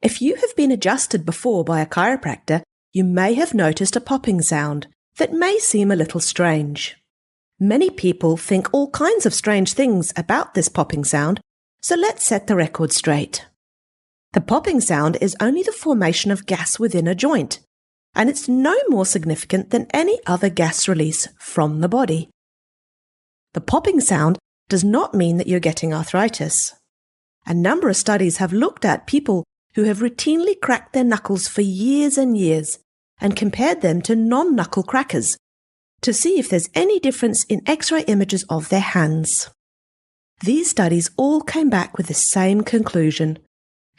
If you have been adjusted before by a chiropractor, you may have noticed a popping sound that may seem a little strange. Many people think all kinds of strange things about this popping sound, so let's set the record straight. The popping sound is only the formation of gas within a joint, and it's no more significant than any other gas release from the body. The popping sound does not mean that you're getting arthritis. A number of studies have looked at people who have routinely cracked their knuckles for years and years and compared them to non-knuckle crackers to see if there's any difference in X-ray images of their hands. These studies all came back with the same conclusion.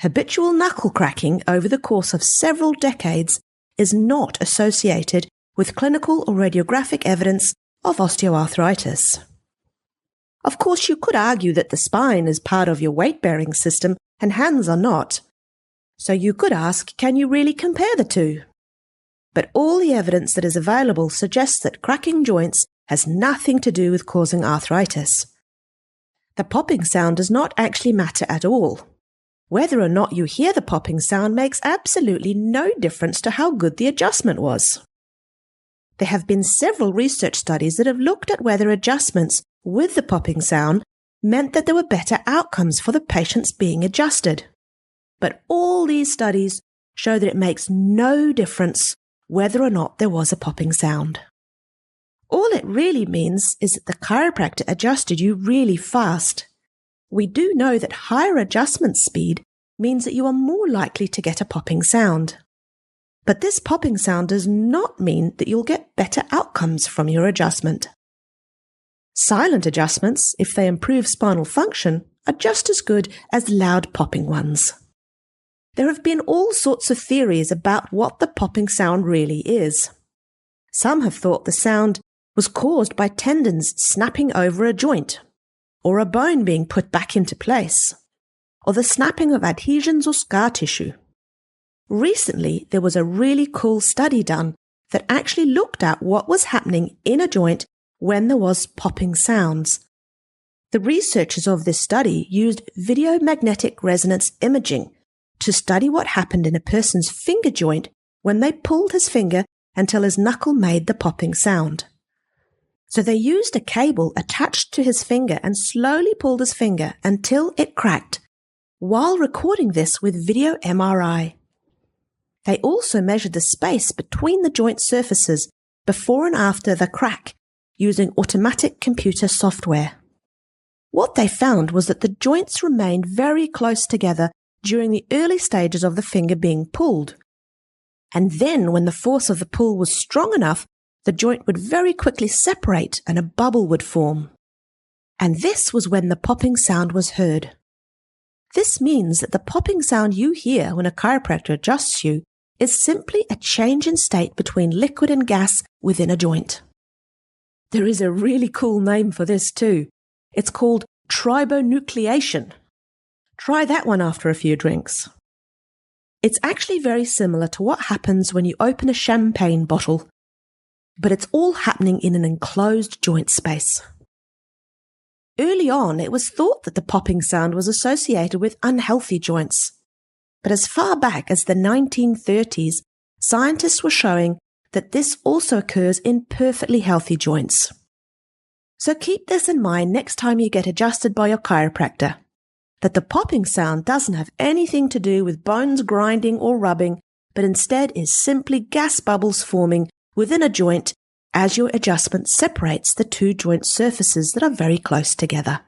Habitual knuckle cracking over the course of several decades is not associated with clinical or radiographic evidence of osteoarthritis. Of course, you could argue that the spine is part of your weight-bearing system and hands are not. So you could ask, can you really compare the two? But all the evidence that is available suggests that cracking joints has nothing to do with causing arthritis. The popping sound does not actually matter at all. Whether or not you hear the popping sound makes absolutely no difference to how good the adjustment was. There have been several research studies that have looked at whether adjustments with the popping sound meant that there were better outcomes for the patients being adjusted. But all these studies show that it makes no difference whether or not there was a popping sound. All it really means is that the chiropractor adjusted you really fast. We do know that higher adjustment speed means that you are more likely to get a popping sound. But this popping sound does not mean that you'll get better outcomes from your adjustment. Silent adjustments, if they improve spinal function, are just as good as loud popping ones. There have been all sorts of theories about what the popping sound really is. Some have thought the sound was caused by tendons snapping over a joint, or a bone being put back into place, or the snapping of adhesions or scar tissue. Recently, there was a really cool study done that actually looked at what was happening in a joint when there was popping sounds. The researchers of this study used video magnetic resonance imaging to study what happened in a person's finger joint when they pulled his finger until his knuckle made the popping sound. So they used a cable attached to his finger and slowly pulled his finger until it cracked, while recording this with video MRI. They also measured the space between the joint surfaces before and after the crack using automatic computer software. What they found was that the joints remained very close together during the early stages of the finger being pulled. And then when the force of the pull was strong enough, the joint would very quickly separate and a bubble would form. And this was when the popping sound was heard. This means that the popping sound you hear when a chiropractor adjusts you is simply a change in state between liquid and gas within a joint. There is a really cool name for this too. It's called tribonucleation. Try that one after a few drinks. It's actually very similar to what happens when you open a champagne bottle, but it's all happening in an enclosed joint space. Early on, it was thought that the popping sound was associated with unhealthy joints. But as far back as the 1930s, scientists were showing that this also occurs in perfectly healthy joints. So keep this in mind next time you get adjusted by your chiropractor, that the popping sound doesn't have anything to do with bones grinding or rubbing, but instead is simply gas bubbles forming within a joint as your adjustment separates the two joint surfaces that are very close together.